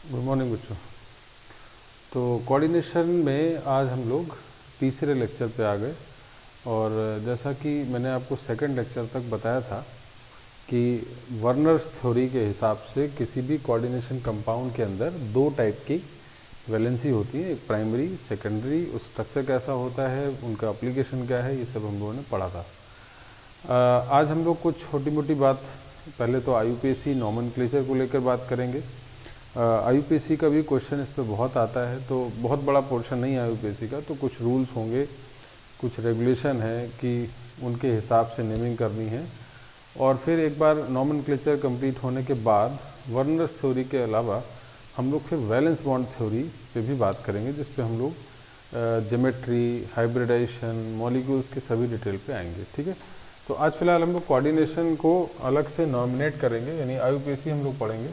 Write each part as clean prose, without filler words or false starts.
Good morning बच्चों। तो coordination में आज हम लोग तीसरे लेक्चर पे आ गए और जैसा कि मैंने आपको सेकंड लेक्चर तक बताया था कि वर्नर्स थ्योरी के हिसाब से किसी भी कोऑर्डिनेशन कंपाउंड के अंदर दो टाइप की वैलेंसी होती है, एक प्राइमरी सेकेंडरी, उस स्ट्रक्चर कैसा होता है, उनका एप्लीकेशन क्या है, ये सब हम लोगों ने पढ़ा था। आज हम लोग कुछ छोटी मोटी बात, पहले तो IUPAC नॉमेनक्लेचर को लेकर बात करेंगे। IUPAC का भी क्वेश्चन इस पर बहुत आता है, तो बहुत बड़ा पोर्शन नहीं है IUPAC का, तो कुछ रूल्स होंगे, कुछ रेगुलेशन है कि उनके हिसाब से नेमिंग करनी है। और फिर एक बार नॉमेनक्लेचर कंप्लीट होने के बाद वर्नर्स थ्योरी के अलावा हम लोग फिर वैलेंस बॉन्ड थ्योरी पे भी बात करेंगे, जिस पे हम लोग ज्योमेट्री, हाइब्रिडाइजेशन, मॉलिक्यूल्स के सभी डिटेल पे आएंगे। ठीक है, तो आज फिलहाल हम लोग कोऑर्डिनेशन को अलग से नॉमिनेट करेंगे, यानी IUPAC हम लोग पढ़ेंगे।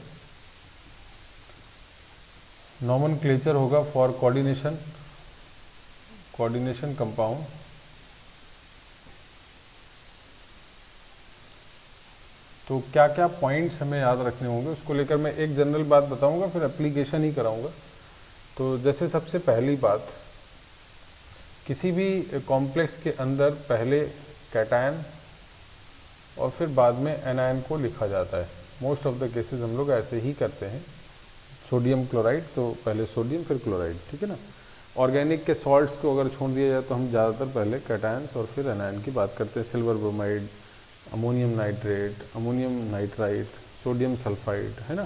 नॉमेनक्लेचर होगा फॉर कोऑर्डिनेशन कंपाउंड। तो क्या क्या पॉइंट्स हमें याद रखने होंगे उसको लेकर मैं एक जनरल बात बताऊंगा, फिर एप्लीकेशन ही कराऊंगा। तो जैसे सबसे पहली बात, किसी भी कॉम्प्लेक्स के अंदर पहले कैटायन और फिर बाद में एनायन को लिखा जाता है। मोस्ट ऑफ द केसेस हम लोग ऐसे ही करते हैं। सोडियम क्लोराइड तो पहले सोडियम फिर क्लोराइड, ठीक है ना। ऑर्गेनिक के सॉल्ट्स को अगर छोड़ दिया जाए तो हम ज़्यादातर पहले कैटायंस और फिर एनायन की बात करते हैं। Silver bromide, ammonium nitrate, ammonium nitrite, sodium sulphide, है ना।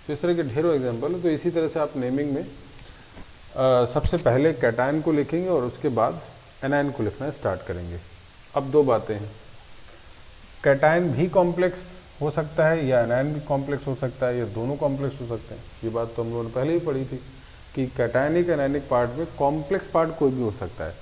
तो इस तरह के ढेरों एग्जाम्पल है। तो इसी तरह से आप नेमिंग में सबसे पहले कैटायन को लिखेंगे और उसके बाद एनायन को लिखना स्टार्ट करेंगे। अब दो बातें हैं, कैटायन भी कॉम्प्लेक्स हो सकता है या एनायन भी कॉम्प्लेक्स हो सकता है, या दोनों कॉम्प्लेक्स हो सकते हैं। ये बात तो हम लोगों ने पहले ही पढ़ी थी कि कैटायनिक एनायनिक पार्ट में कॉम्प्लेक्स पार्ट कोई भी हो सकता है।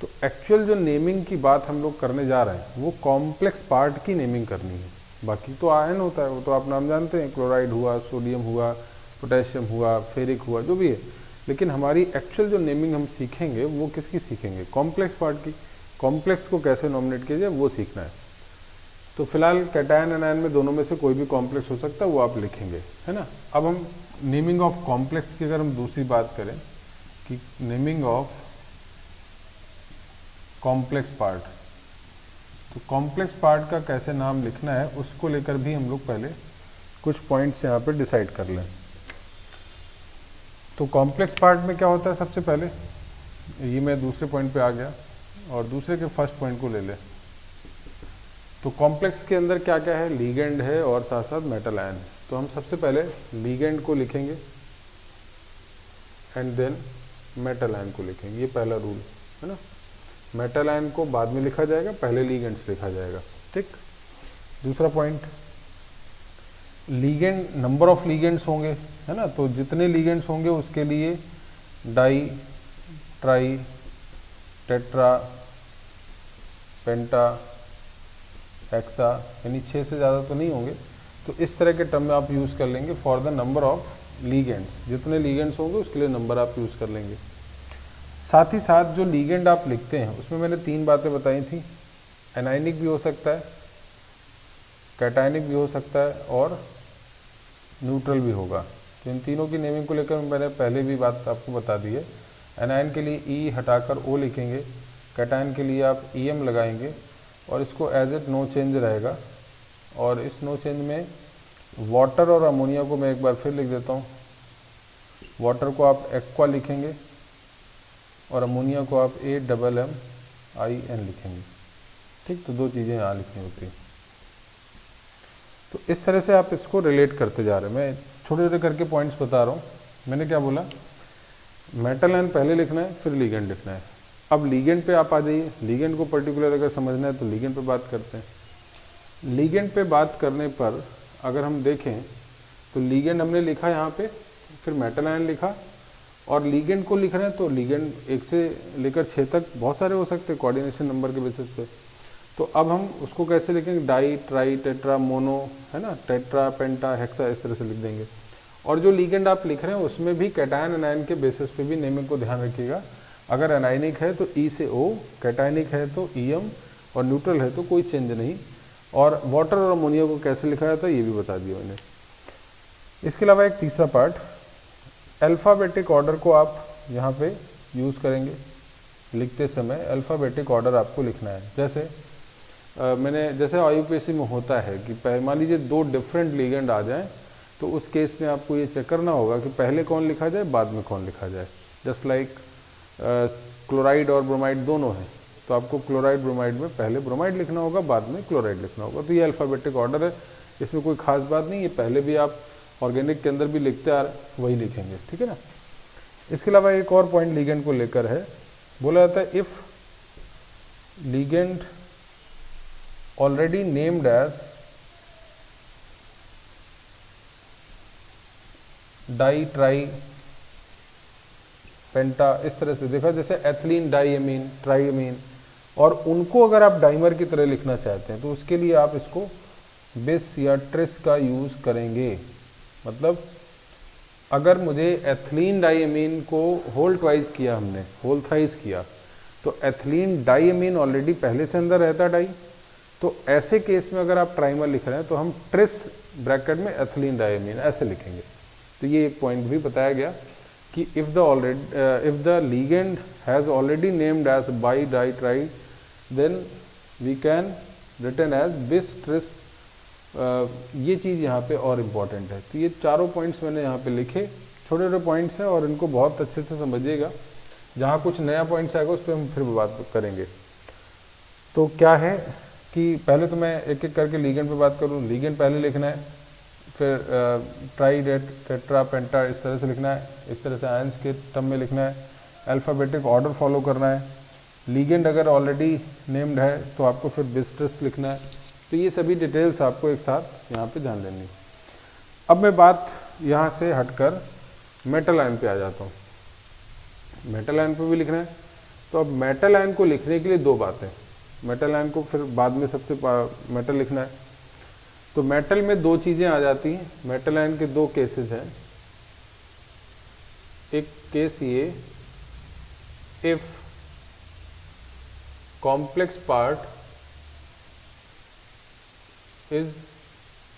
तो एक्चुअल जो नेमिंग की बात हम लोग करने जा रहे हैं वो कॉम्प्लेक्स पार्ट की नेमिंग करनी है। बाकी तो आयन होता है, वो तो आप नाम जानते हैं, क्लोराइड हुआ, सोडियम हुआ, पोटेशियम हुआ, फेरिक हुआ, जो भी है। लेकिन हमारी एक्चुअल जो नेमिंग हम सीखेंगे वो किसकी सीखेंगे? कॉम्प्लेक्स पार्ट की। कॉम्प्लेक्स को कैसे नॉमिनेट किया जाए वो सीखना है। तो फिलहाल कैटायन एनायन में दोनों में से कोई भी कॉम्प्लेक्स हो सकता है, वो आप लिखेंगे, है ना। अब हम नेमिंग ऑफ कॉम्प्लेक्स की अगर हम दूसरी बात करें कि नेमिंग ऑफ कॉम्प्लेक्स पार्ट, तो कॉम्प्लेक्स पार्ट का कैसे नाम लिखना है उसको लेकर भी हम लोग पहले कुछ पॉइंट्स यहाँ पे डिसाइड कर लें। तो कॉम्प्लेक्स पार्ट में क्या होता है, सबसे पहले ये मैं दूसरे पॉइंट पे आ गया और दूसरे के फर्स्ट पॉइंट को ले लें। तो कॉम्प्लेक्स के अंदर क्या क्या है, लीगेंड है और साथ साथ मेटल आयन है। तो हम सबसे पहले लीगेंड को लिखेंगे एंड देन मेटल आयन को लिखेंगे, ये पहला रूल है ना। मेटल आयन को बाद में लिखा जाएगा, पहले लीगेंड्स लिखा जाएगा, ठीक। दूसरा point, ligand, number of ligands होंगे, है ना। तो जितने लीगेंड्स होंगे उसके लिए डाई, ट्राई, टेट्रा, पेंटा, हेक्सा, यानी 6 से ज़्यादा तो नहीं होंगे। तो इस तरह के टर्म आप यूज़ कर लेंगे for the number of ligands. जितने लीगेंड्स होंगे उसके लिए नंबर आप यूज़ कर लेंगे। साथ ही साथ जो लीगेंड आप लिखते हैं उसमें मैंने 3 बातें बताई थी, एनायनिक भी हो सकता है, कैटायनिक भी हो सकता है और न्यूट्रल भी होगा। तो इन तीनों की नेमिंग को लेकर मैंने पहले भी बात आपको बता दी है। एनायन के लिए ई हटाकर ओ लिखेंगे, कैटायन के लिए आप EM लगाएंगे और इसको एज इट नो चेंज रहेगा। और इस नो चेंज में वाटर और अमोनिया को मैं एक बार फिर लिख देता हूँ। वाटर को आप एक्वा लिखेंगे और अमोनिया को आप AMMIN लिखेंगे, ठीक। तो दो चीज़ें यहाँ लिखनी होती हैं। तो इस तरह से आप इसको रिलेट करते जा रहे हैं। मैं छोटे छोटे करके पॉइंट्स बता रहा हूँ। मैंने क्या बोला, मेटल आयन पहले लिखना है फिर लीगेंड लिखना है। अब लीगेंड पे आप आ जाइए। लीगेंड को पर्टिकुलर अगर समझना है तो लीगेंड पे बात करते हैं। लीगेंड पे बात करने पर अगर हम देखें तो लीगेंड हमने लिखा यहाँ पे, फिर मेटल आयन लिखा, और लीगेंड को लिख रहे हैं तो लीगेंड 1 से लेकर 6 तक बहुत सारे हो सकते हैं कोऑर्डिनेशन नंबर के बेसिस पे। तो अब हम उसको कैसे लिखेंगे, डाई, ट्राई, टेट्रा, मोनो, है ना, टेट्रा, पेंटा, हेक्सा, इस तरह से लिख देंगे। और जो लीगेंड आप लिख रहे हैं उसमें भी कैटायन एनायन के बेसिस पे भी नेमिंग को ध्यान रखिएगा। अगर एनायनिक है तो E से O, कैटायनिक है तो EM, और न्यूट्रल है तो कोई चेंज नहीं। और वाटर और अमोनिया को कैसे लिखा जाता है ये भी बता दिया मैंने। इसके अलावा एक तीसरा पार्ट, अल्फ़ाबेटिक ऑर्डर को आप यहाँ पे यूज़ करेंगे लिखते समय। अल्फ़ाबेटिक ऑर्डर आपको लिखना है। जैसे जैसे IUPAC में होता है कि मान लीजिए 2 डिफरेंट लिगेंड आ जाएं, तो उस केस में आपको ये चेक करना होगा कि पहले कौन लिखा जाए, बाद में कौन लिखा जाए। जस्ट लाइक क्लोराइड और ब्रोमाइड दोनों हैं, तो आपको क्लोराइड ब्रोमाइड में पहले ब्रोमाइड लिखना होगा, बाद में क्लोराइड लिखना होगा। तो ये अल्फ़ाबेटिक ऑर्डर है, इसमें कोई खास बात नहीं, ये पहले भी आप ऑर्गेनिक के अंदर भी लिखते आ रहे वही लिखेंगे, ठीक है ना। इसके अलावा एक और पॉइंट लिगेंड को लेकर है, बोला जाता है if ligand already named as di tri penta, इस तरह से देखा, जैसे एथिलीन डाईएमीन ट्राईएमीन, और उनको अगर आप डाइमर की तरह लिखना चाहते हैं तो उसके लिए आप इसको बिस या ट्रिस का यूज़ करेंगे। मतलब अगर मुझे एथिलीन डाईएमीन को होल ट्वाइस किया, हमने होल थ्राइस किया, तो एथिलीन डाईएमीन ऑलरेडी पहले से अंदर रहता डाई, तो ऐसे केस में अगर आप ट्राइमर लिख रहे हैं तो हम ट्रिस ब्रैकेट में एथिलीन डाईएमीन ऐसे लिखेंगे। तो ये एक पॉइंट भी बताया गया कि if the ligand has already named as bi di tri, then we can written as bis tris. ये चीज़ यहाँ पे और इम्पॉर्टेंट है। तो ये चारों पॉइंट्स मैंने यहाँ पे लिखे, छोटे छोटे पॉइंट्स हैं और इनको बहुत अच्छे से समझिएगा। जहाँ कुछ नया पॉइंट्स आएगा उस पर हम फिर बात करेंगे। तो क्या है कि पहले तो मैं एक एक करके लिगेंड पे बात करूँ। लिगेंड पहले लिखना है, फिर ट्राई टेट्रा पेंटा इस तरह से लिखना है, इस तरह से आयंस के टर्म में लिखना है, अल्फ़ाबेटिक ऑर्डर फॉलो करना है। लिगेंड अगर ऑलरेडी नेम्ड है तो आपको फिर बिस्ट्रिस लिखना है। तो ये सभी डिटेल्स आपको एक साथ यहाँ पे ध्यान देनी। अब मैं बात यहाँ से हटकर मेटल आयन पे आ जाता हूँ। मेटल आयन पे भी लिखना है, तो अब मेटल आयन को लिखने के लिए 2 बातें। मेटल आयन को फिर बाद में सबसे मेटल लिखना है, तो मेटल में 2 चीज़ें आ जाती हैं। मेटल आयन के 2 केसेस हैं। एक केस ये, if complex part is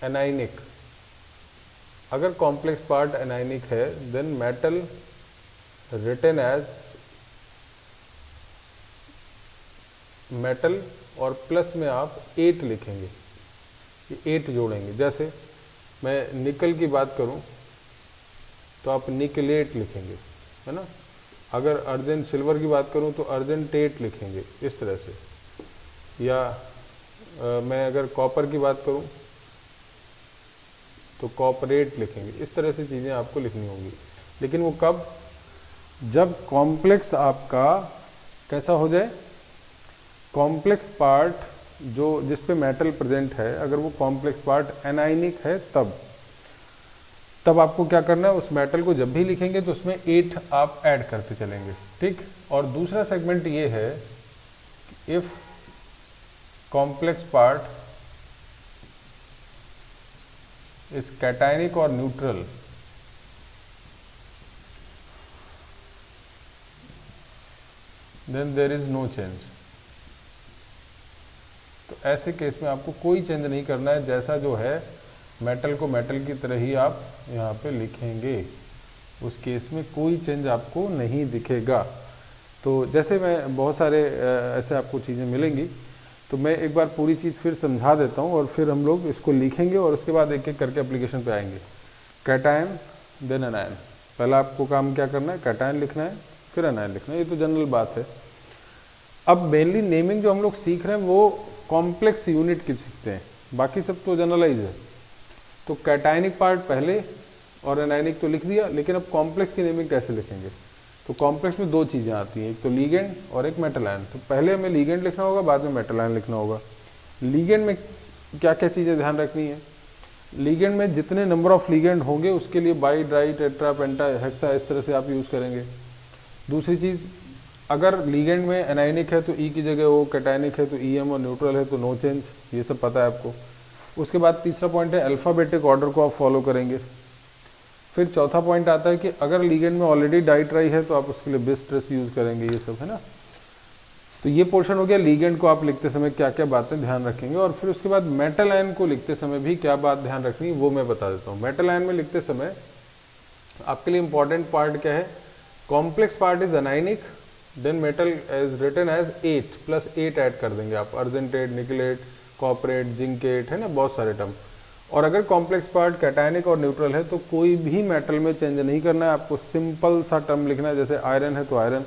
anionic, अगर कॉम्प्लेक्स पार्ट एनाइनिक है then metal written as metal, और प्लस में आप 8 लिखेंगे, ये 8 जोड़ेंगे। जैसे मैं निकल की बात करूं तो आप निकलेट लिखेंगे, है ना। अगर अर्जेंट सिल्वर की बात करूं तो अर्जेंटेट लिखेंगे, इस तरह से। या मैं अगर कॉपर की बात करूं तो कॉपरेट लिखेंगे। इस तरह से चीज़ें आपको लिखनी होंगी। लेकिन वो कब, जब कॉम्प्लेक्स आपका कैसा हो जाए, कॉम्प्लेक्स पार्ट जो जिस पे मेटल प्रेजेंट है, अगर वो कॉम्प्लेक्स पार्ट एनाइनिक है, तब आपको क्या करना है, उस मेटल को जब भी लिखेंगे तो उसमें 8 आप ऐड करते चलेंगे, ठीक। और दूसरा सेगमेंट ये है, if complex part is cationic और neutral, then there is no change. तो ऐसे केस में आपको कोई चेंज नहीं करना है, जैसा जो है मेटल को मेटल की तरह ही आप यहाँ पे लिखेंगे। उस केस में कोई चेंज आपको नहीं दिखेगा। तो जैसे मैं बहुत सारे ऐसे आपको चीज़ें मिलेंगी, तो मैं एक बार पूरी चीज़ फिर समझा देता हूँ और फिर हम लोग इसको लिखेंगे और उसके बाद एक एक करके एप्लीकेशन पे आएंगे। कैटायन देन एनायन, पहला आपको काम क्या करना है, कैटायन लिखना है, फिर एनायन लिखना है। ये तो जनरल बात है। अब मेनली नेमिंग जो हम लोग सीख रहे हैं वो कॉम्प्लेक्स यूनिट की सीखते हैं, बाकी सब तो जनरलाइज है। तो कैटायनिक पार्ट पहले और एनायनिक तो लिख दिया, लेकिन अब कॉम्प्लेक्स की नेमिंग कैसे लिखेंगे। तो कॉम्प्लेक्स में 2 चीज़ें आती हैं, एक तो लीगेंड और एक मेटल आयन। तो पहले हमें लीगेंड लिखना होगा, बाद में मेटल आयन लिखना होगा। लीगेंड में क्या क्या चीज़ें ध्यान रखनी है, लीगेंड में जितने नंबर ऑफ लीगेंड होंगे उसके लिए by dry tetra penta hexa इस तरह से आप यूज़ करेंगे। दूसरी चीज़, अगर लीगेंड में एनायनिक है तो ई की जगह वो, कैटायनिक है तो EM और न्यूट्रल है तो नो चेंज, ये सब पता है आपको। उसके बाद तीसरा पॉइंट है अल्फ़ाबेटिक ऑर्डर को आप फॉलो करेंगे। फिर चौथा पॉइंट आता है कि अगर लीगेंड में ऑलरेडी डाई ट्राई है तो आप उसके लिए बिस ट्रिस यूज़ करेंगे, ये सब है ना। तो ये पोर्शन हो गया लीगेंड को आप लिखते समय क्या क्या बातें ध्यान रखेंगे। और फिर उसके बाद मेटल आयन को लिखते समय भी क्या बात ध्यान रखनी वो मैं बता देता हूँ। मेटल आयन में लिखते समय आपके लिए इंपॉर्टेंट पार्ट क्या है, complex part is anionic, then metal is written as 8 plus 8 add कर देंगे आप, अर्जेंटेट, निकलेट, कॉपरेट, जिंकेट, है ना, बहुत सारे टर्म। और अगर कॉम्प्लेक्स पार्ट कैटायनिक और न्यूट्रल है तो कोई भी मेटल में चेंज नहीं करना है आपको, सिंपल सा टर्म लिखना है, जैसे आयरन है तो आयरन,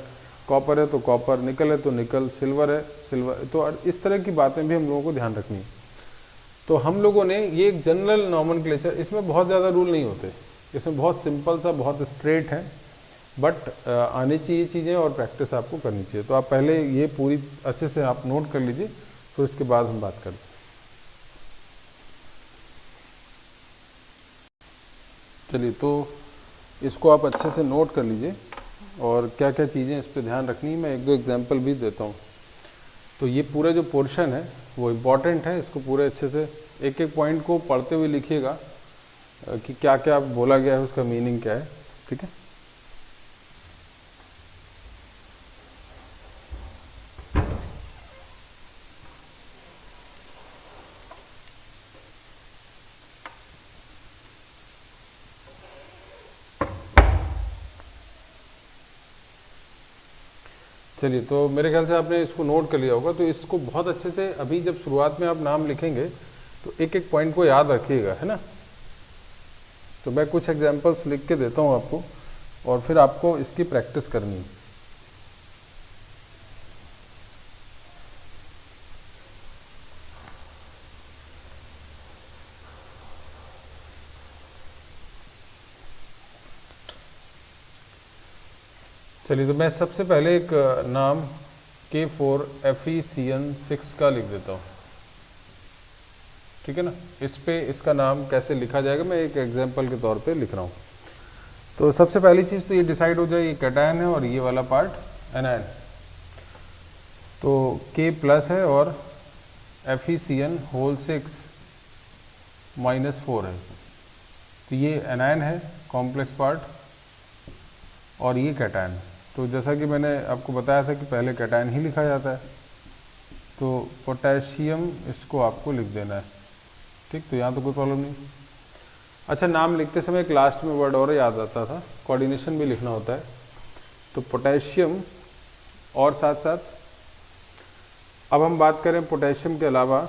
कॉपर है तो कॉपर, निकल है तो निकल, सिल्वर है सिल्वर, तो इस तरह की बातें भी हम लोगों को ध्यान रखनी है। तो हम लोगों ने ये एक जनरल नॉमेनक्लेचर, इसमें बहुत ज़्यादा रूल नहीं होते, इसमें बहुत सिंपल सा, बहुत स्ट्रेट है, बट आनी चाहिए चीज़ें और प्रैक्टिस आपको करनी चाहिए। तो आप पहले ये पूरी अच्छे से आप नोट कर लीजिए, फिर इसके बाद हम बात करते हैं। चलिए, तो इसको आप अच्छे से नोट कर लीजिए और क्या क्या चीज़ें इस पर ध्यान रखनी है, मैं एक दो एग्जांपल भी देता हूँ। तो ये पूरा जो पोर्शन है वो इम्पॉर्टेंट है, इसको पूरे अच्छे से एक एक पॉइंट को पढ़ते हुए लिखिएगा कि क्या क्या बोला गया है, उसका मीनिंग क्या है, ठीक है। चलिए, तो मेरे ख्याल से आपने इसको नोट कर लिया होगा, तो इसको बहुत अच्छे से अभी जब शुरुआत में आप नाम लिखेंगे तो एक एक पॉइंट को याद रखिएगा, है ना। तो मैं कुछ एग्जांपल्स लिख के देता हूँ आपको और फिर आपको इसकी प्रैक्टिस करनी है। चलिए, तो मैं सबसे पहले एक नाम K4FeCN6 का लिख देता हूँ, ठीक है ना। इस पे इसका नाम कैसे लिखा जाएगा मैं एक एग्जांपल के तौर पे लिख रहा हूँ। तो सबसे पहली चीज़ तो ये डिसाइड हो जाए, ये कैटायन है और ये वाला पार्ट एनायन। तो K प्लस है और FeCN6 -4 है, तो ये एनायन है कॉम्प्लेक्स पार्ट और ये कैटायन। तो जैसा कि मैंने आपको बताया था कि पहले कैटायन ही लिखा जाता है, तो पोटेशियम इसको आपको लिख देना है, ठीक। तो यहाँ तो कोई प्रॉब्लम नहीं। अच्छा, नाम लिखते समय एक लास्ट में वर्ड और याद आता था, कोऑर्डिनेशन भी लिखना होता है। तो पोटेशियम और साथ साथ अब हम बात करें पोटेशियम के अलावा,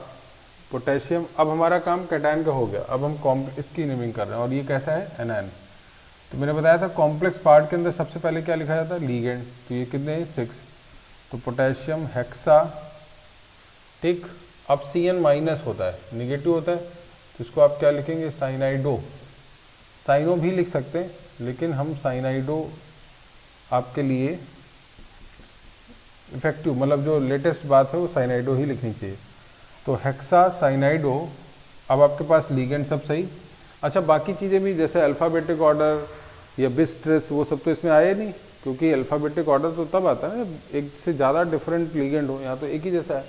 पोटेशियम अब हमारा काम कैटायन का हो गया, अब हम इसकी नेमिंग कर रहे हैं और ये कैसा है, एनायन। तो मैंने बताया था कॉम्प्लेक्स पार्ट के अंदर सबसे पहले क्या लिखा जाता है, लीगेंड। तो ये कितने हैं, 6। तो पोटेशियम हेक्सा, ठीक। अब Cn- होता है, निगेटिव होता है, तो इसको आप क्या लिखेंगे, साइनाइडो। साइनो भी लिख सकते हैं, लेकिन हम साइनाइडो आपके लिए इफेक्टिव, मतलब जो लेटेस्ट बात है वो साइनाइडो ही लिखनी चाहिए। तो हेक्सा साइनाइडो। अब आपके पास लीगेंड सब सही। अच्छा, बाकी चीज़ें भी जैसे अल्फ़ाबेटिक ऑर्डर या बिस्ट्रेस, वो सब तो इसमें आए नहीं, क्योंकि अल्फ़ाबेटिक ऑर्डर तो तब आता है ना एक से ज़्यादा डिफरेंट लीगेंड हो, यहाँ तो एक ही जैसा है।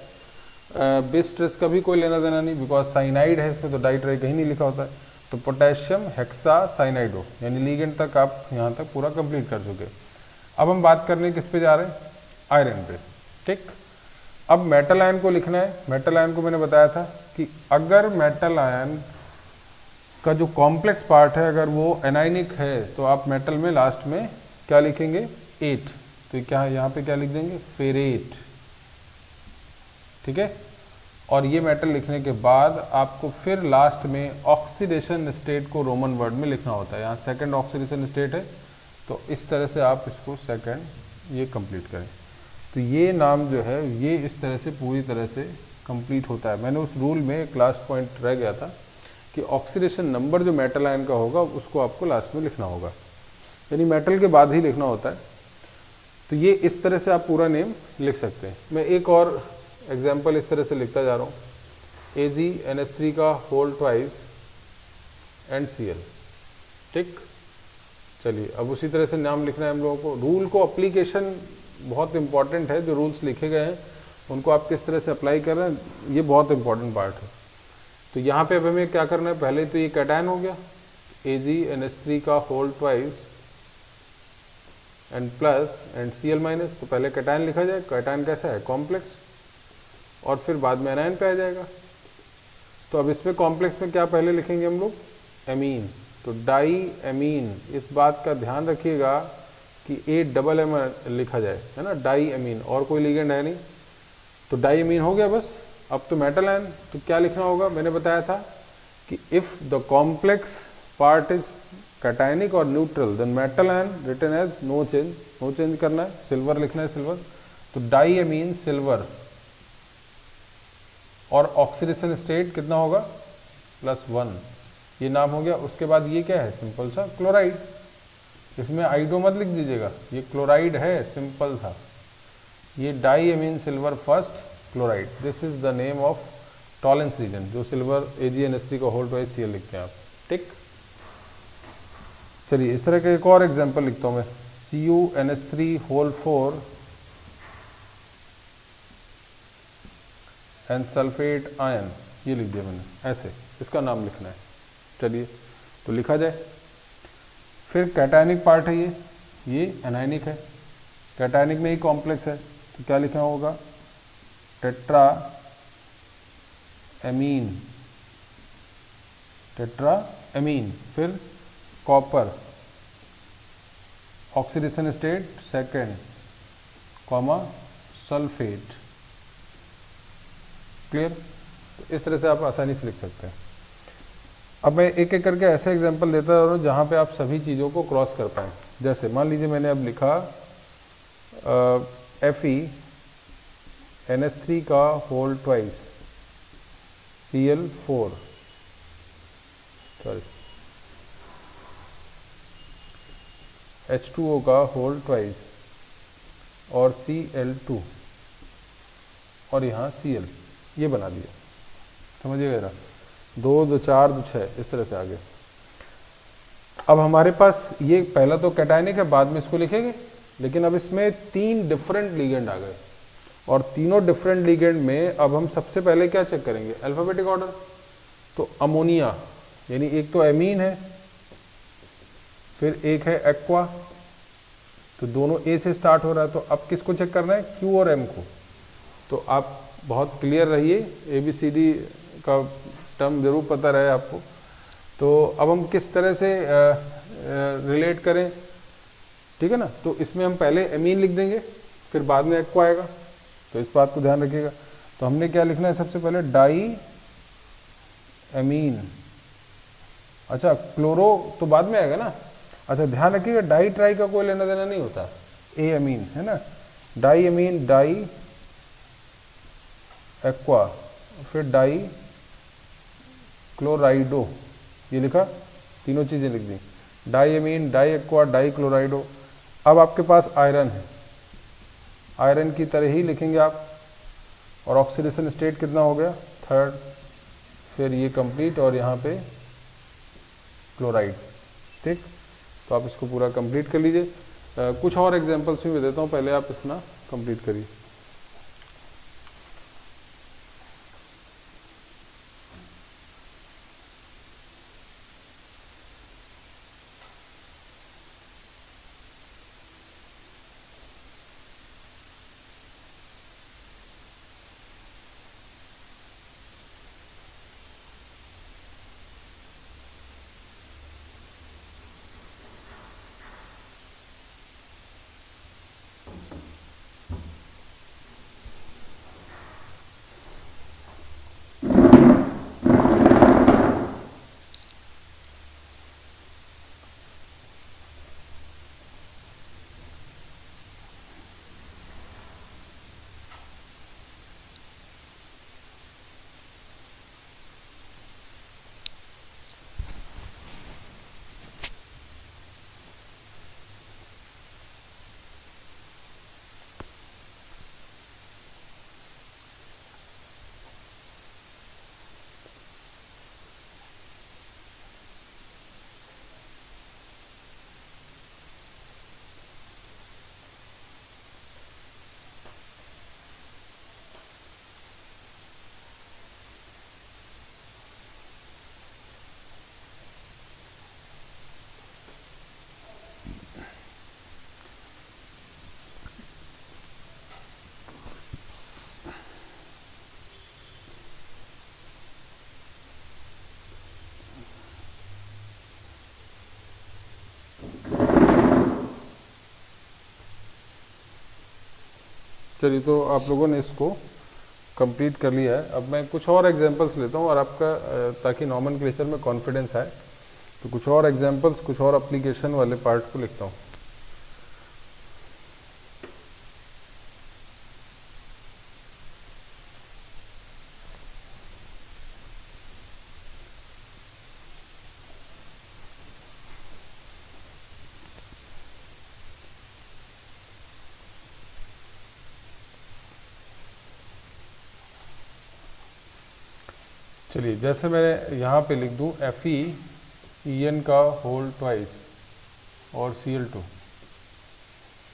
बिस्ट्रेस का भी कोई लेना देना नहीं, बिकॉज साइनाइड है इसमें, तो डाइट्राई कहीं नहीं लिखा होता है। तो पोटेशियम हेक्सा साइनाइडो, यानी लीगेंड तक आप यहाँ तक पूरा कंप्लीट कर चुके। अब हम बात करने किस पे जा रहे हैं, आयरन पे, ठीक। अब मेटल आयन को लिखना है। मेटल आयन को मैंने बताया था कि अगर मेटल आयन का जो कॉम्प्लेक्स पार्ट है अगर वो एनाइनिक है तो आप मेटल में लास्ट में क्या लिखेंगे, 8। तो क्या यहाँ पे क्या लिख देंगे, फेरेट, ठीक है। और ये मेटल लिखने के बाद आपको फिर लास्ट में ऑक्सीडेशन स्टेट को रोमन वर्ड में लिखना होता है। यहाँ सेकंड ऑक्सीडेशन स्टेट है, तो इस तरह से आप इसको सेकंड ये कंप्लीट करें। तो ये नाम जो है ये इस तरह से पूरी तरह से कंप्लीट होता है। मैंने उस रूल में एक लास्ट पॉइंट रह गया था कि ऑक्सीडेशन नंबर जो मेटल आयन का होगा उसको आपको लास्ट में लिखना होगा, यानी मेटल के बाद ही लिखना होता है। तो ये इस तरह से आप पूरा नेम लिख सकते हैं। मैं एक और एग्जांपल इस तरह से लिखता जा रहा हूँ, AgNH3 का होल ट्वाइस NCl, ठीक। चलिए, अब उसी तरह से नाम लिखना है हम लोगों को। रूल को अप्लीकेशन बहुत इंपॉर्टेंट है, जो रूल्स लिखे गए हैं उनको आप किस तरह से अप्लाई कर रहे हैं, ये बहुत इंपॉर्टेंट पार्ट है। तो यहाँ पे अब हमें क्या करना है, पहले तो ये कैटायन हो गया, AgNH3 का whole twice N plus NCl-। तो पहले कैटायन लिखा जाए, कैटायन कैसा है, कॉम्प्लेक्स, और फिर बाद में एनायन पे आ जाएगा। तो अब इसमें कॉम्प्लेक्स में क्या पहले लिखेंगे हम लोग, एमीन। तो डाई एमीन, इस बात का ध्यान रखिएगा कि ए डबल एम लिखा जाए, है ना, डाई एमीन, और कोई लिगेंड है नहीं, तो डाई एमीन हो गया बस। अब तो मेटल आयन, तो क्या लिखना होगा, मैंने बताया था कि if the complex part is cationic और neutral then metal ion written as no change, no change करना है, सिल्वर लिखना है, सिल्वर, तो डाई एमीन सिल्वर, और ऑक्सीडेशन स्टेट कितना होगा, +1, ये नाम हो गया। उसके बाद ये क्या है, सिंपल सा क्लोराइड, इसमें आइडो मत लिख दीजिएगा, ये क्लोराइड है, सिंपल था, ये di amine silver first chloride, this is the name of Tollens reagent, जो सिल्वर AgNH3 का होल्ड वाइज Cl लिखते हैं आप, ठीक। चलिए इस तरह का एक और एग्जांपल लिखता हूं मैं, CuNH3 whole 4 and sulphate ion, ये लिख दिया मैंने, ऐसे इसका नाम लिखना है। चलिए तो लिखा जाए। फिर कैटायनिक पार्ट है ये एनायनिक है, कैटायनिक में ही कॉम्प्लेक्स है, तो क्या लिखना होगा, टेट्रा एमीन, टेट्रा एमीन, फिर copper, oxidation state second, comma sulphate, clear. तो इस तरह से आप आसानी से लिख सकते हैं। अब मैं एक एक करके ऐसे एग्जांपल देता हूँ जहाँ पे आप सभी चीज़ों को क्रॉस कर पाएँ। जैसे मान लीजिए मैंने अब लिखा FeNH3 का whole twice Cl4, sorry H2O का होल ट्वाइस और Cl2 और यहाँ Cl, ये बना दिया, समझिएगा ना, 2 2 4 2 6 इस तरह से आगे। अब हमारे पास ये पहला तो कैटायनिक है, बाद में इसको लिखेंगे, लेकिन अब इसमें 3 डिफरेंट लिगेंड आ गए, और तीनों डिफरेंट लिगेंड में अब हम सबसे पहले क्या चेक करेंगे, अल्फाबेटिक ऑर्डर। तो अमोनिया, यानी एक तो एमीन है, फिर एक है एक्वा, तो दोनों ए से स्टार्ट हो रहा है, तो अब किसको चेक करना है, क्यू और एम को। तो आप बहुत क्लियर रहिए, ABCD का टर्म जरूर पता रहे आपको। तो अब हम किस तरह से रिलेट करें, ठीक है ना, तो इसमें हम पहले एमीन लिख देंगे, फिर बाद में एक्वा आएगा, तो इस बात को ध्यान रखिएगा। तो हमने क्या लिखना है, सबसे पहले डाई एमीन, अच्छा क्लोरो तो बाद में आएगा ना, अच्छा ध्यान रखिएगा डाई ट्राई का कोई लेना देना नहीं होता, ए एमीन है ना, डाई एमीन, डाई एक्वा, फिर डाई क्लोराइडो, ये लिखा, तीनों चीजें लिख दी, di amine, di aqua, di chlorido. अब आपके पास आयरन है, आयरन की तरह ही लिखेंगे आप, और ऑक्सीडेशन स्टेट कितना हो गया, थर्ड, फिर ये कंप्लीट, और यहाँ पे क्लोराइड, ठीक। तो आप इसको पूरा कंप्लीट कर लीजिए। कुछ और एग्जांपल्स भी देता हूँ, पहले आप इसना कंप्लीट करिए। चलिए, तो आप लोगों ने इसको कंप्लीट कर लिया है। अब मैं कुछ और एग्जांपल्स लेता हूँ और आपका ताकि नॉमेनक्लेचर में कॉन्फिडेंस आए, तो कुछ और एग्जांपल्स, कुछ और एप्लीकेशन वाले पार्ट को लिखता हूँ। चलिए, जैसे मैं यहाँ पे लिख दूँ FeEn का होल ट्वाइस और Cl2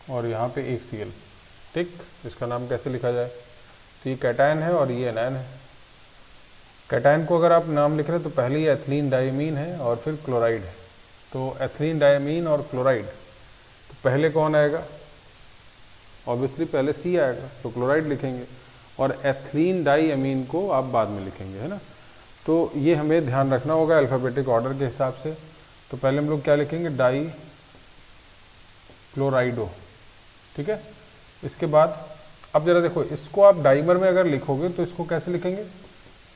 और यहाँ पे एक Cl, ठीक। इसका नाम कैसे लिखा जाए? तो ये कैटायन है और ये एनायन है। कैटायन को अगर आप नाम लिख रहे हैं तो पहले ये एथिलीन डायमीन है और फिर क्लोराइड है। तो एथिलीन डायमीन और क्लोराइड, तो पहले कौन आएगा? ऑब्वियसली पहले C आएगा, तो क्लोराइड लिखेंगे, और एथिलीन डाईअमीन को आप बाद में लिखेंगे, है ना। तो ये हमें ध्यान रखना होगा अल्फ़ाबेटिक ऑर्डर के हिसाब से। तो पहले हम लोग क्या लिखेंगे? डाई क्लोराइडो, ठीक है। इसके बाद अब जरा देखो, इसको आप डाइमर में अगर लिखोगे तो इसको कैसे लिखेंगे?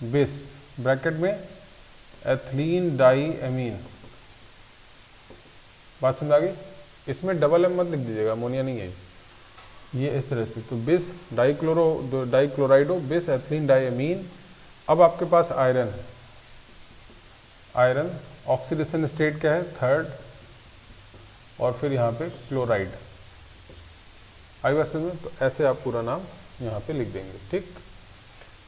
बेस ब्रैकेट में एथिलीन डाईअमीन। बात समझ आ गई? इसमें डबल एम मत लिख दीजिएगा, अमोनिया नहीं है ये, इस तरह से। तो बेस डाईक्लोराइडो बेस एथिलीन डाईअमीन। अब आपके पास आयरन है, आयरन ऑक्सीडेशन स्टेट क्या है? थर्ड, और फिर यहाँ पे क्लोराइड। आई बात समझ में? तो ऐसे आप पूरा नाम यहाँ पे लिख देंगे, ठीक।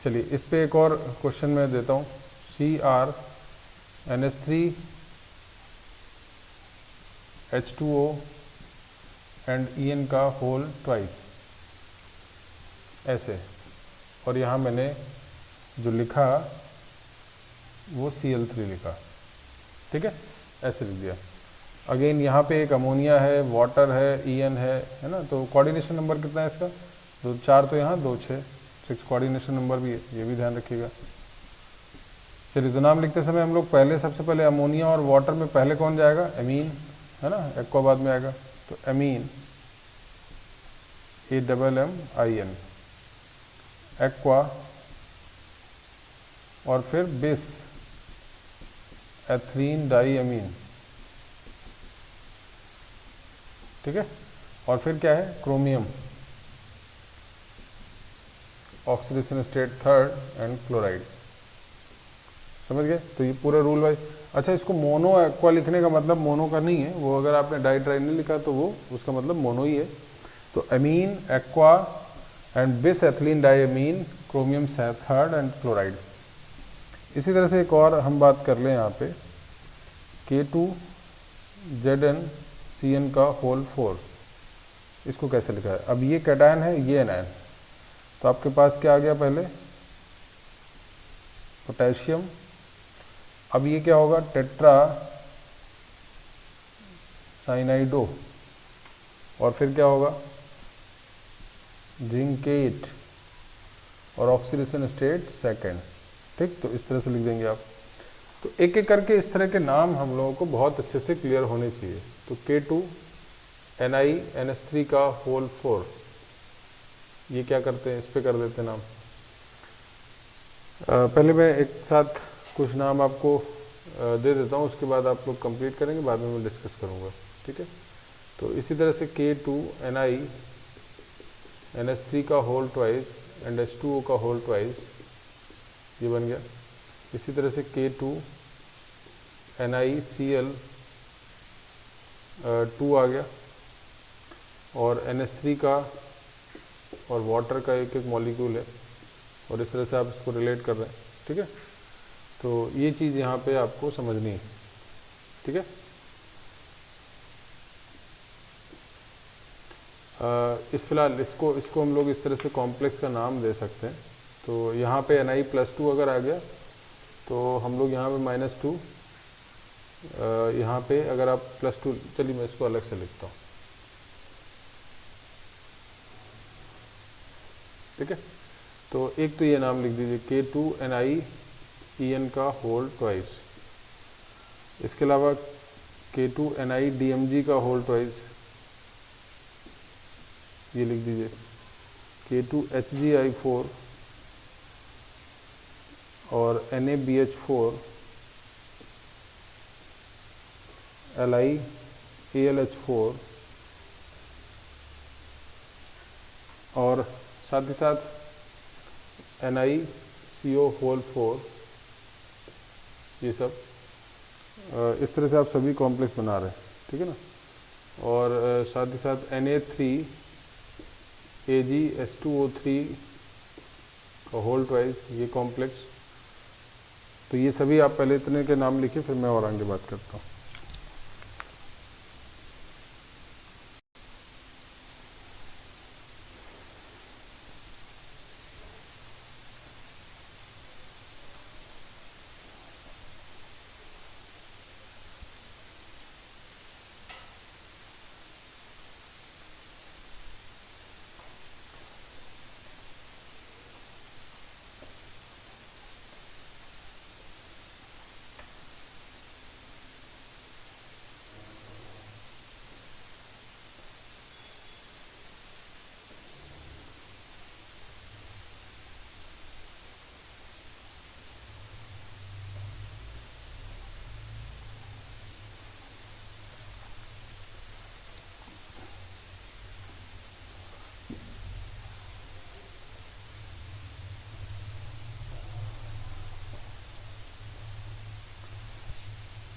चलिए, इस पे एक और क्वेश्चन मैं देता हूँ। CrNH3 H2O एंड En का होल ट्वाइस, ऐसे। और यहाँ मैंने जो लिखा वो Cl3 लिखा, ठीक है, ऐसे लिख दिया। अगेन यहाँ पे एक अमोनिया है, वाटर है, En है ना। तो कोऑर्डिनेशन नंबर कितना है इसका? 2 4, तो यहाँ 2 6 6 कोऑर्डिनेशन नंबर भी है, ये भी ध्यान रखिएगा। चलिए, तो नाम लिखते समय हम लोग पहले, सबसे पहले अमोनिया और वाटर में पहले कौन जाएगा? एमीन, है ना। एक्वा बाद में आएगा, तो एमीन AMMIN, एक्वा, और फिर बेस एथिलीन डाईअमीन, ठीक है। और फिर क्या है? Chromium, oxidation state third and chloride. समझ गए? तो ये पूरा रूल वाइज। अच्छा, इसको मोनो एक्वा लिखने का मतलब मोनो का नहीं है, वो अगर आपने डाई ट्राई नहीं लिखा तो वो उसका मतलब मोनो ही है। तो amine, aqua and bis ethylene diamine, chromium third and chloride. इसी तरह से एक और हम बात कर लें यहाँ पे, K2ZnCN का होल 4, इसको कैसे लिखा है? अब ये कैटायन है, ये एनायन, तो आपके पास क्या आ गया? पहले पोटेशियम। अब ये क्या होगा? टेट्रा साइनाइडो, और फिर क्या होगा? जिंकेट, और ऑक्सीडेशन स्टेट सेकेंड, ठीक। तो इस तरह से लिख देंगे आप। तो एक एक करके इस तरह के नाम हम लोगों को बहुत अच्छे से क्लियर होने चाहिए। तो K2NiNH3 का होल 4, ये क्या करते हैं? इस पे कर देते हैं नाम। पहले मैं एक साथ कुछ नाम आपको दे देता हूँ, उसके बाद आप लोग कंप्लीट करेंगे, बाद में मैं डिस्कस करूँगा, ठीक है। तो इसी तरह से K2NiNH3 का होल ट्वाइस एंड H2O का होल ट्वाइस, ये बन गया। इसी तरह से K2NiCl2 आ गया, और NH3 का और वाटर का एक एक मॉलिक्यूल है, और इस तरह से आप इसको रिलेट कर रहे हैं, ठीक है। तो ये चीज़ यहाँ पे आपको समझनी है, ठीक है। इस फिलहाल इसको हम लोग इस तरह से कॉम्प्लेक्स का नाम दे सकते हैं। तो यहाँ पे Ni+2 अगर आ गया तो हम लोग यहाँ पे -2, यहाँ पे अगर आप +2, चलिए मैं इसको अलग से लिखता हूँ, ठीक है। तो एक तो ये नाम लिख दीजिए K2NiEn का होल ट्वाइस। इसके अलावा K2NiDMg का होल ट्वाइस, ये लिख दीजिए K2HgI4 और NaBH4 LiAlH4 और साथ ही साथ NiCO होल 4, ये सब इस तरह से आप सभी कॉम्प्लेक्स बना रहे हैं, ठीक है ना। और साथ ही साथ Na3AgS2O3 का होल ट्वाइस, ये कॉम्प्लेक्स। तो ये सभी आप पहले इतने के नाम लिखिए, फिर मैं और आगे बात करता हूँ।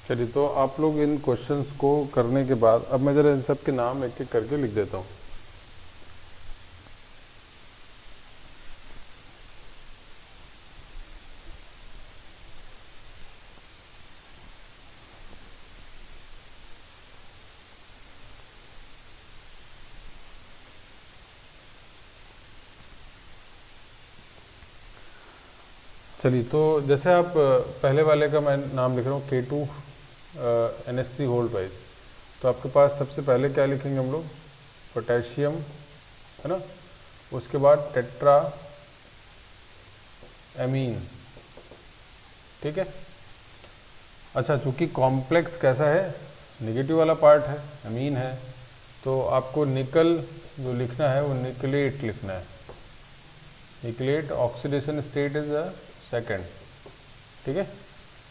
चलिए, तो आप लोग इन क्वेश्चंस को करने के बाद अब मैं ज़रा इन सब के नाम एक एक करके लिख देता हूँ। चलिए, तो जैसे आप पहले वाले का मैं नाम लिख रहा हूँ K2NH3 होल ट्वाइस, तो आपके पास सबसे पहले क्या लिखेंगे हम लोग, पोटेशियम, है ना। उसके बाद टेट्रा एमीन, ठीक है। अच्छा, चूंकि कॉम्प्लेक्स कैसा है, नेगेटिव वाला पार्ट है, एमीन है, तो आपको निकल जो लिखना है वो निकलेट लिखना है। निकलेट oxidation state is the second, ठीक है।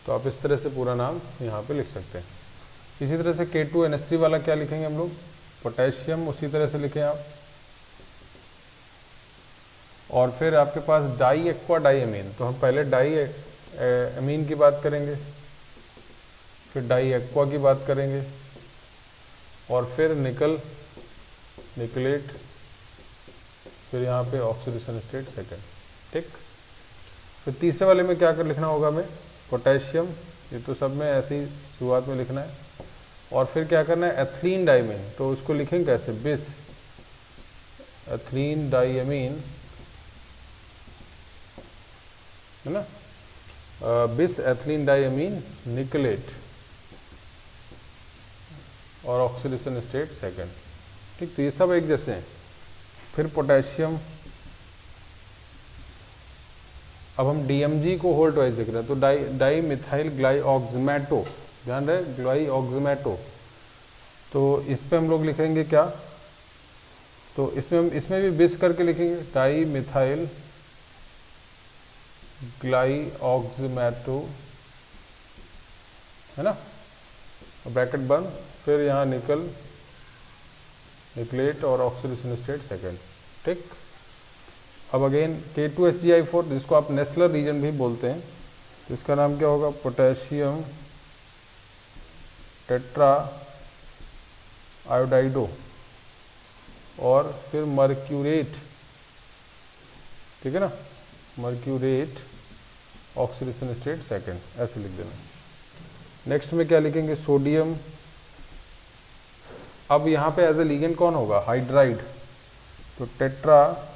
तो आप इस तरह से पूरा नाम यहाँ पे लिख सकते हैं। इसी तरह से K2NH3 वाला क्या लिखेंगे हम लोग, पोटेशियम, उसी तरह से लिखें आप। और फिर आपके पास डाई एक्वा डाई एमीन, तो हम पहले डाई एमीन की बात करेंगे, फिर डाई एक्वा की बात करेंगे, और फिर निकलेट, फिर यहाँ पे ऑक्सीडेशन स्टेट सेकेंड, ठीक। फिर तीसरे वाले में क्या कर लिखना होगा हमें, पोटेशियम, ये तो सब में ऐसे ही शुरुआत में लिखना है। और फिर क्या करना है, एथिलीन डाइमीन, तो उसको लिखेंगे कैसे, बिस एथिलीन डाइमीन, है ना, बिस एथिलीन डाइमीन निकलेट और ऑक्सीडेशन स्टेट सेकेंड, ठीक। तो ये सब एक जैसे हैं। फिर पोटेशियम, अब हम DMG को होल ट्वाइस लिख रहे हैं, तो डाई मिथाइल ग्लाइऑक्सिमेटो, ध्यान रहे ग्लाइऑक्सिमेटो, तो इस पे हम लोग लिखेंगे क्या, तो इसमें भी बिस करके लिखेंगे, डाई मिथाइल ग्लाइऑक्सिमेटो, है ना, ब्रैकेट बंद, फिर यहाँ निकलेट और ऑक्सीडेशन स्टेट सेकेंड, ठीक। अब अगेन K2HgI4, जिसको आप नेस्लर रीजन भी बोलते हैं, तो इसका नाम क्या होगा, पोटेशियम टेट्रा आयोडाइडो, और फिर मर्क्यूरेट, ठीक है ना, मर्क्यूरेट ऑक्सीडेशन स्टेट सेकेंड, ऐसे लिख देना। नेक्स्ट में क्या लिखेंगे, सोडियम, अब यहाँ पे एज ए लीगेंड कौन होगा, हाइड्राइड, तो tetra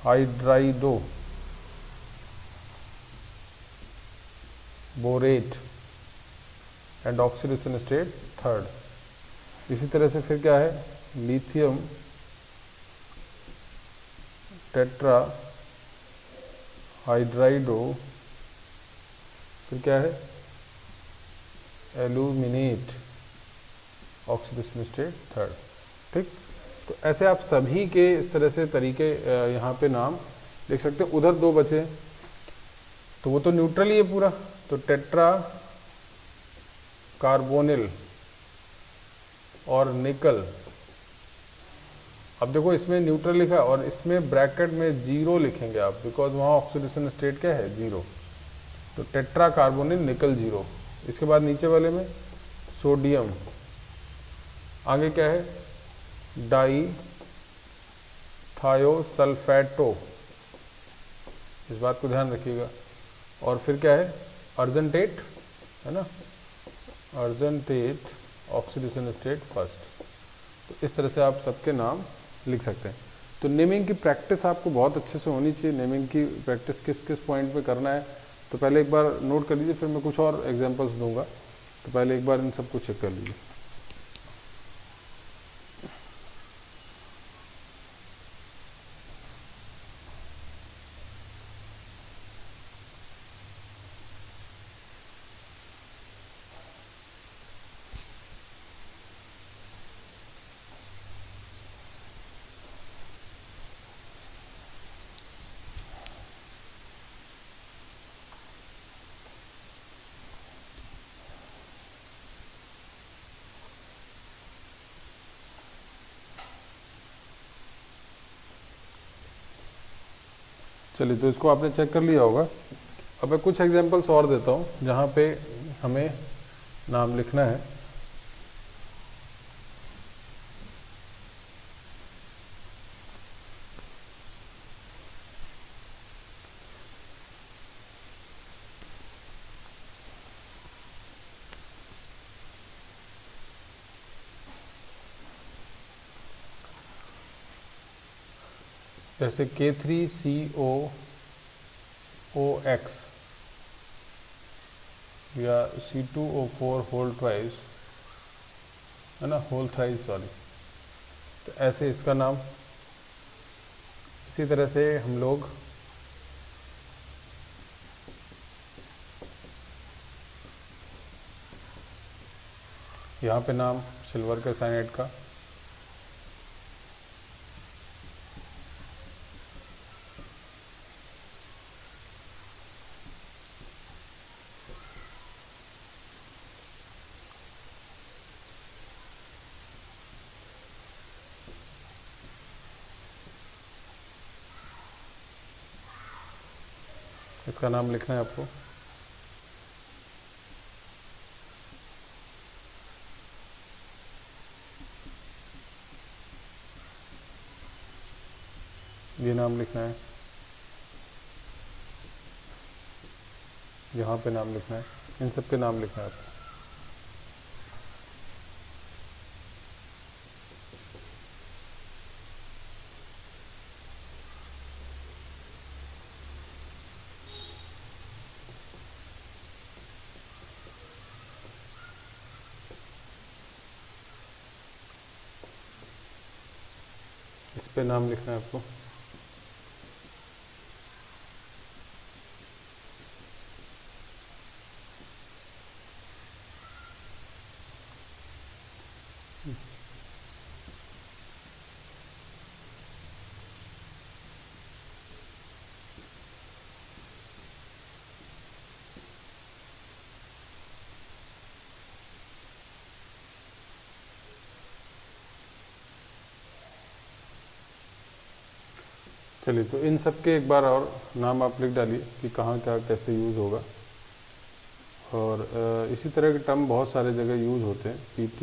hydrido borate and oxidation state third. इसी तरह से फिर क्या है, लिथियम टेट्रा हाइड्राइडो, फिर क्या है, एल्यूमिनेट ऑक्सीडेशन स्टेट थर्ड। ठीक, तो ऐसे आप सभी के इस तरह से तरीके यहाँ पे नाम लिख सकते हैं। उधर दो बचे तो वो तो न्यूट्रल ही है पूरा, तो टेट्रा कार्बोनिल और निकल। अब देखो इसमें न्यूट्रल लिखा और इसमें ब्रैकेट में 0 लिखेंगे आप, बिकॉज वहाँ ऑक्सीडेशन स्टेट क्या है 0। तो टेट्रा कार्बोनिल निकल 0। इसके बाद नीचे वाले में सोडियम, आगे क्या है डाई थायोसल्फेटो, इस बात को ध्यान रखिएगा। और फिर क्या है अर्जेंटेट, है ना, अर्जेंटेट ऑक्सीडेशन स्टेट फर्स्ट। तो इस तरह से आप सबके नाम लिख सकते हैं। तो नेमिंग की प्रैक्टिस आपको बहुत अच्छे से होनी चाहिए। नेमिंग की प्रैक्टिस किस किस पॉइंट पे करना है तो पहले एक बार नोट कर लीजिए, फिर मैं कुछ और एग्जांपल्स दूंगा। तो पहले एक बार इन सबको चेक कर लीजिए। चलिए, तो इसको आपने चेक कर लिया होगा। अब मैं कुछ एग्जांपल्स और देता हूँ जहाँ पे हमें नाम लिखना है। जैसे K3COOX या C2O4 होल ट्वाइस, है ना, होल थ्राइस सॉरी। तो ऐसे इसका नाम। इसी तरह से हम लोग यहाँ पे नाम सिल्वर के साइनाइड का, इसका नाम लिखना है आपको। ये नाम लिखना है, यहाँ पे नाम लिखना है, इन सब के नाम लिखना है आपको। इस पे नाम लिखना है आपको। चलिए, तो इन सब के एक बार और नाम आप लिख डालिए कि कहाँ क्या कैसे यूज़ होगा। और इसी तरह के टर्म बहुत सारे जगह यूज़ होते हैं, PT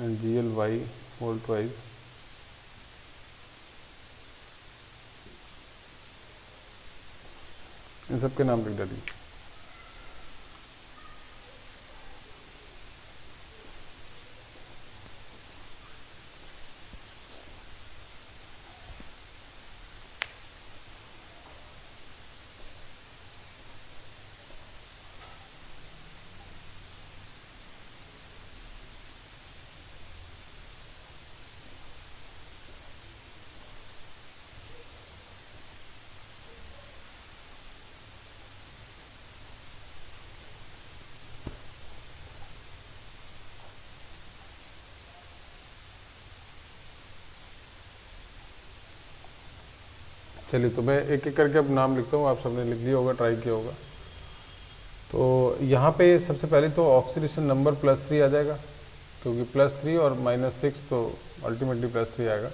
and GLY whole twice. इन सब के नाम लिख डालिए। चलिए तो मैं एक एक करके अब नाम लिखता हूँ, आप सबने लिख लिया होगा, ट्राई किया होगा। तो यहाँ पे सबसे पहले तो ऑक्सीडेशन नंबर +3 आ जाएगा, क्योंकि +3 और -6 तो अल्टीमेटली +3 आएगा।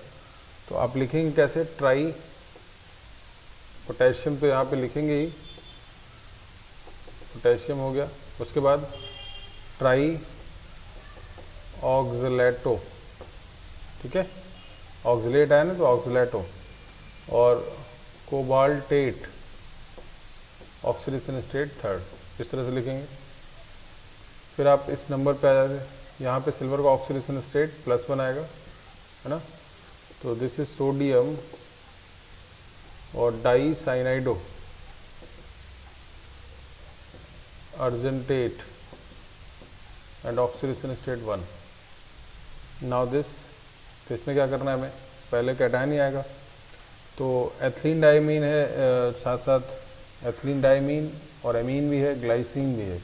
तो आप लिखेंगे कैसे, ट्राई पोटेशियम, तो यहाँ पे लिखेंगे ही पोटेशियम हो गया। उसके बाद ट्राई ऑक्सलेटो, ठीक है, ऑक्सलेट आया ना तो ऑक्सलेटो। और कोबाल्टेट ऑक्सीडेशन स्टेट 3rd, इस तरह से लिखेंगे। फिर आप इस नंबर पे आ जाते हैं, यहाँ पे सिल्वर का ऑक्सीडेशन स्टेट +1 आएगा, है ना। तो दिस इज सोडियम और di cyanido argentate and oxidation state 1। Now this, तो इसमें क्या करना है हमें, पहले कैटायन ही आएगा। तो एथिलीन डाइमीन है, साथ साथ एथिलीन डाइमीन और एमीन भी है, ग्लाइसिन भी है।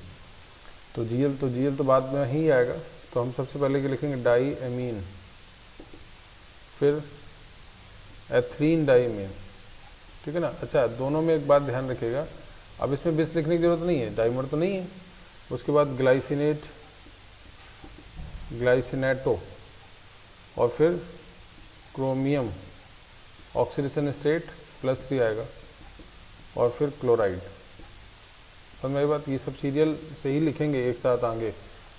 तो जीएल तो बाद में ही आएगा। तो हम सबसे पहले लिखेंगे डाई एमीन, फिर एथिलीन डाइमीन, ठीक है ना। अच्छा, दोनों में एक बात ध्यान रखिएगा, अब इसमें बिस लिखने की जरूरत नहीं है, डाइमर तो नहीं है। उसके बाद ग्लाइसिनेट, ग्लाइसिनेटो, और फिर क्रोमियम ऑक्सीडेशन स्टेट +3 आएगा, और फिर क्लोराइड। तो मेरी बात, ये सब सीरियल से ही लिखेंगे एक साथ आगे,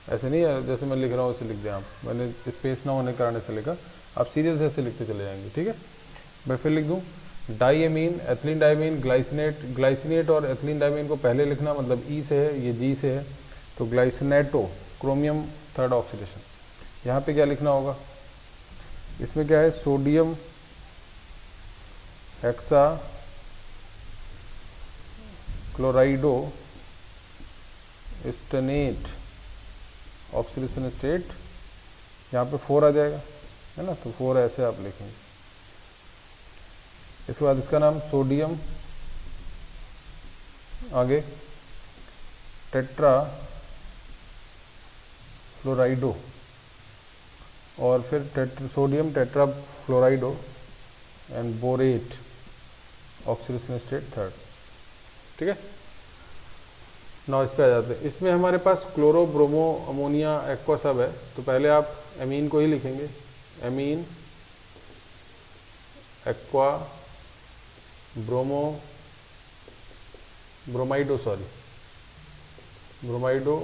ऐसे नहीं है जैसे मैं लिख रहा हूँ ऐसे लिख दें आप, मैंने स्पेस ना होने के कारण से लिखा, आप सीरियल से ऐसे लिखते चले जाएंगे, ठीक है। मैं फिर लिख दूँ, डाईएमीन, एथिलीन डाइमीन, ग्लाइसिनेट और एथिलीन डाइमीन को पहले लिखना, मतलब ई से है, ये जी से है। तो ग्लाइसिनेटो, क्रोमियम 3rd ऑक्सीडेशन। यहाँ पे क्या लिखना होगा, इसमें क्या है, sodium hexa क्लोराइडो stannate oxidation state, यहाँ पे 4 आ जाएगा, है ना। तो 4 ऐसे आप लिखेंगे। इसके बाद इसका नाम सोडियम, आगे टेट्रा फ्लोराइडो, और फिर sodium tetra fluorido and borate oxidation state 3rd, ठीक है। नाउ इस पे आ जाते हैं। इसमें हमारे पास क्लोरो, ब्रोमो, अमोनिया, एक्वा सब है। तो पहले आप एमीन को ही लिखेंगे, एमीन, एक्वा, ब्रोमो, ब्रोमाइडो, ब्रोमाइडो,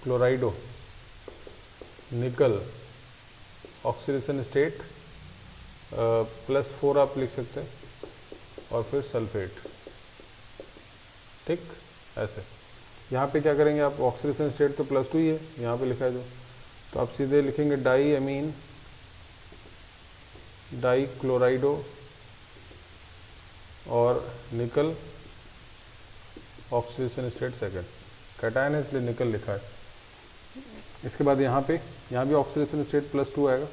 क्लोराइडो, निकल ऑक्सीडेशन स्टेट +4 आप लिख सकते हैं, और फिर सल्फेट, ठीक, ऐसे। यहाँ पे क्या करेंगे आप, ऑक्सीडेशन स्टेट तो +2 ही है, यहाँ पे लिखा है जो, तो आप सीधे लिखेंगे डाई एमीन, डाई क्लोराइडो और निकल ऑक्सीडेशन स्टेट 2nd। कैटायन है इसलिए निकल लिखा है। इसके बाद यहाँ भी ऑक्सीडेशन स्टेट +2 आएगा।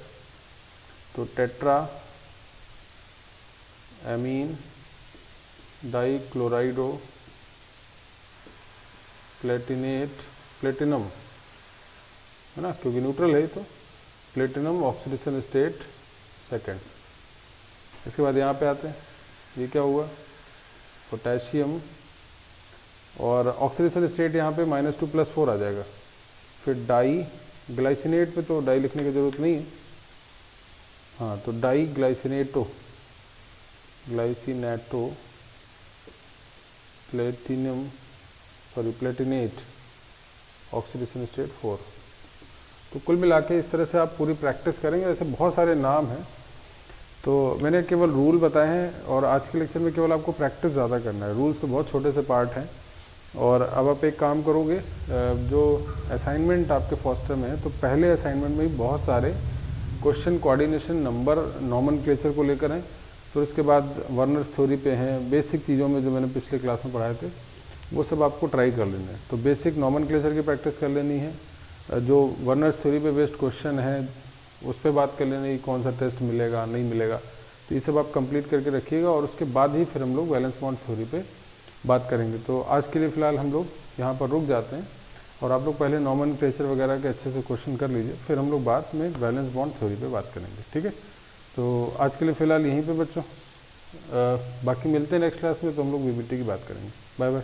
तो टेट्रा एमीन डाई क्लोराइडो प्लेटिनम, है ना, क्योंकि न्यूट्रल है तो प्लेटिनम ऑक्सीडेशन स्टेट 2nd। इसके बाद यहाँ पे आते हैं, ये क्या हुआ, पोटेशियम, और ऑक्सीडेशन स्टेट यहाँ पे -2 +4 आ जाएगा। फिर डाई, ग्लाइसिनेट पे तो डाई लिखने की जरूरत नहीं है, हाँ, तो di glycinato platinate oxidation state 4। तो कुल मिला के इस तरह से आप पूरी प्रैक्टिस करेंगे। ऐसे बहुत सारे नाम हैं, तो मैंने केवल रूल बताए हैं, और आज के लेक्चर में केवल आपको प्रैक्टिस ज़्यादा करना है। रूल्स तो बहुत छोटे से पार्ट हैं। और अब आप एक काम करोगे, जो असाइनमेंट आपके फर्स्ट में है, तो पहले असाइनमेंट में भी बहुत सारे क्वेश्चन कोऑर्डिनेशन, नंबर, नॉमेनक्लेचर को लेकर हैं। फिर उसके बाद वर्नर्स थ्योरी पे हैं, बेसिक चीज़ों में जो मैंने पिछले क्लास में पढ़ाए थे वो सब आपको ट्राई कर लेना है। तो बेसिक नॉमेनक्लेचर की प्रैक्टिस कर लेनी है, जो वर्नर्स थ्योरी पे बेस्ड क्वेश्चन है उस पर बात कर लेनी है, कौन सा टेस्ट मिलेगा नहीं मिलेगा, तो ये सब आप कंप्लीट करके रखिएगा। और उसके बाद ही फिर हम लोग वैलेंस बॉन्ड थ्योरी पे बात करेंगे। तो आज के लिए फ़िलहाल हम लोग यहाँ पर रुक जाते हैं, और आप लोग पहले नॉमेनक्लेचर वगैरह के अच्छे से क्वेश्चन कर लीजिए, फिर हम लोग बाद में वैलेंस बॉन्ड थ्योरी पे बात करेंगे, ठीक है। तो आज के लिए फ़िलहाल यहीं पे बच्चों बाकी मिलते हैं नेक्स्ट क्लास में, तो हम लोग बीबीटी की बात करेंगे। Bye bye.